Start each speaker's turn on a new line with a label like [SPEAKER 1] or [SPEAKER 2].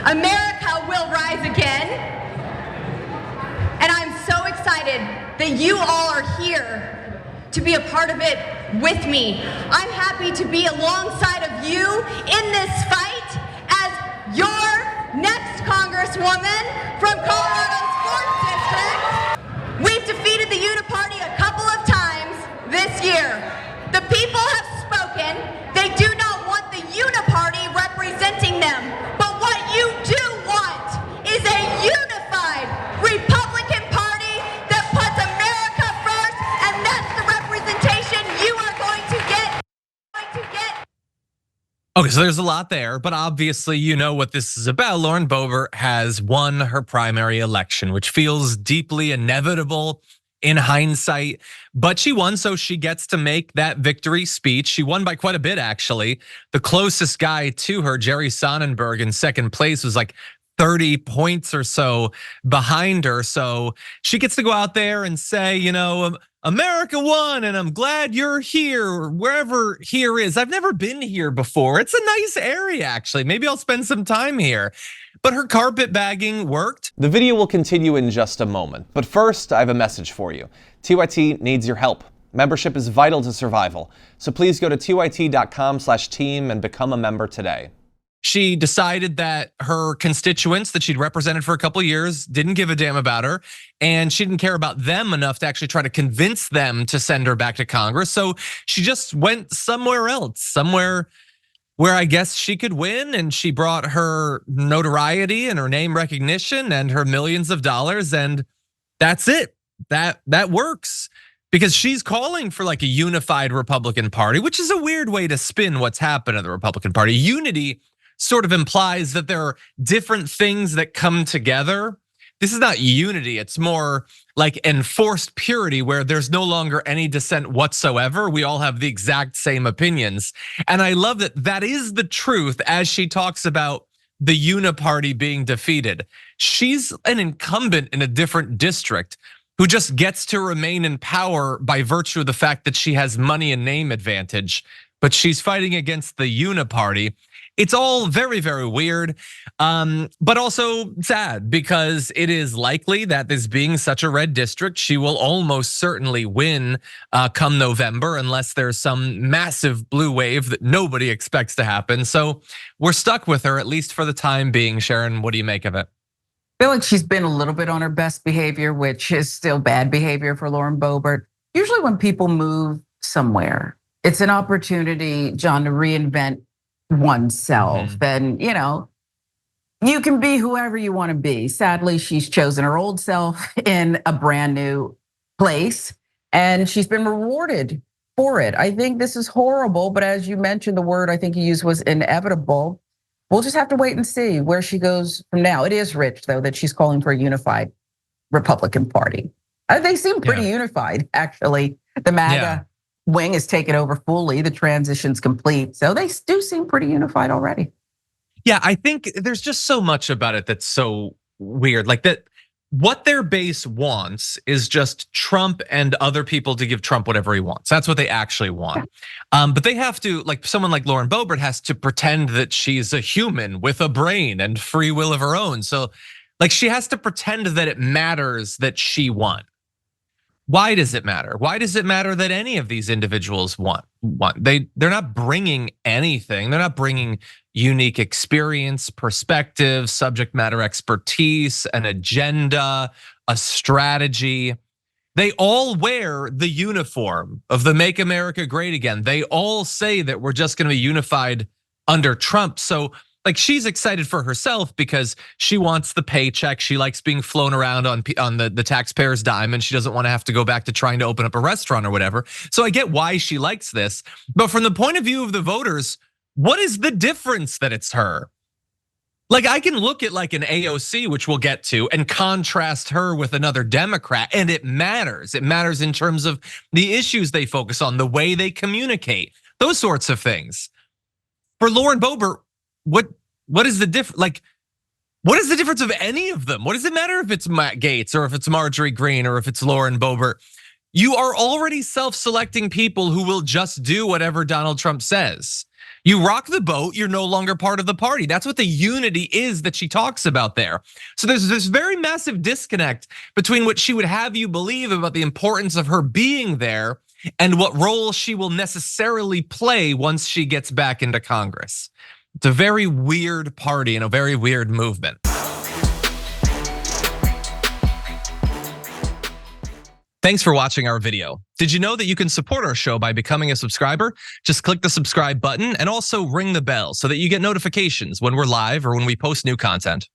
[SPEAKER 1] America will rise again. And I'm so excited that you all are here to be a part of it with me. I'm happy to be alongside of you in this fight as your next congresswoman from Colorado's 4th District. We've defeated the Uniparty a couple of times this year. The people have spoken. They do not want the Uniparty representing them. But what you do want is a unified Republican Party that puts America first, and that's the representation you are going to get.
[SPEAKER 2] Okay, so there's a lot there, but obviously you know what this is about. Lauren Boebert has won her primary election, which feels deeply inevitable in hindsight, but she won, so she gets to make that victory speech. She won by quite a bit, actually. The closest guy to her, Jerry Sonnenberg, in second place, was like 30 points or so behind her. So she gets to go out there and say, you know, America won, and I'm glad you're here, wherever here is. I've never been here before. It's a nice area, actually. Maybe I'll spend some time here. But her carpet bagging worked.
[SPEAKER 3] The video will continue in just a moment, but first I have a message for you. TYT needs your help. Membership is vital to survival, so please go to tyt.com/team and become a member today.
[SPEAKER 2] She decided that her constituents that she'd represented for a couple of years didn't give a damn about her, and she didn't care about them enough to actually try to convince them to send her back to Congress. So she just went somewhere else, somewhere where I guess she could win, and she brought her notoriety and her name recognition and her millions of dollars, and that's it. That works. Because she's calling for like a unified Republican Party, which is a weird way to spin what's happened in the Republican Party. Unity sort of implies that there are different things that come together. This is not unity, it's more like enforced purity where there's no longer any dissent whatsoever. We all have the exact same opinions. And I love that that is the truth as she talks about the Uniparty being defeated. She's an incumbent in a different district who just gets to remain in power by virtue of the fact that she has money and name advantage, but she's fighting against the Uniparty. It's all very, very weird, but also sad because it is likely that this being such a red district, she will almost certainly win come November unless there's some massive blue wave that nobody expects to happen. So we're stuck with her, at least for the time being. Sharon, what do you make of it?
[SPEAKER 4] I feel like she's been a little bit on her best behavior, which is still bad behavior for Lauren Boebert. Usually when people move somewhere, it's an opportunity, John, to reinvent oneself. And you can be whoever you want to be. Sadly, she's chosen her old self in a brand new place, and she's been rewarded for it. I think this is horrible, but as you mentioned, the word I think you used was inevitable. We'll just have to wait and see where she goes from now. It is rich, though, that she's calling for a unified Republican Party. They seem pretty unified, actually. The MAGA wing is taken over fully. The transition's complete. So they do seem pretty unified already.
[SPEAKER 2] Yeah, I think there's just so much about it that's so weird. Like that, what their base wants is just Trump and other people to give Trump whatever he wants. That's what they actually want. But they have to, like someone like Lauren Boebert has to pretend that she's a human with a brain and free will of her own. So like she has to pretend that it matters that she won. Why does it matter? Why does it matter that any of these individuals won? They're not bringing anything. They're not bringing unique experience, perspective, subject matter expertise, an agenda, a strategy. They all wear the uniform of the Make America Great Again. They all say that we're just going to be unified under Trump. So like she's excited for herself because she wants the paycheck. She likes being flown around on the taxpayer's dime, and she doesn't want to have to go back to trying to open up a restaurant or whatever. So I get why she likes this. But from the point of view of the voters, what is the difference that it's her? Like I can look at like an AOC, which we'll get to, and contrast her with another Democrat, and it matters. It matters in terms of the issues they focus on, the way they communicate, those sorts of things. For Lauren Boebert, what is the difference? Like, what is the difference of any of them? What does it matter if it's Matt Gaetz or if it's Marjorie Greene or if it's Lauren Boebert? You are already self-selecting people who will just do whatever Donald Trump says. You rock the boat, you're no longer part of the party. That's what the unity is that she talks about there. So there's this very massive disconnect between what she would have you believe about the importance of her being there and what role she will necessarily play once she gets back into Congress. It's a very weird party and a very weird movement. Thanks for watching our video. Did you know that you can support our show by becoming a subscriber? Just click the subscribe button and also ring the bell so that you get notifications when we're live or when we post new content.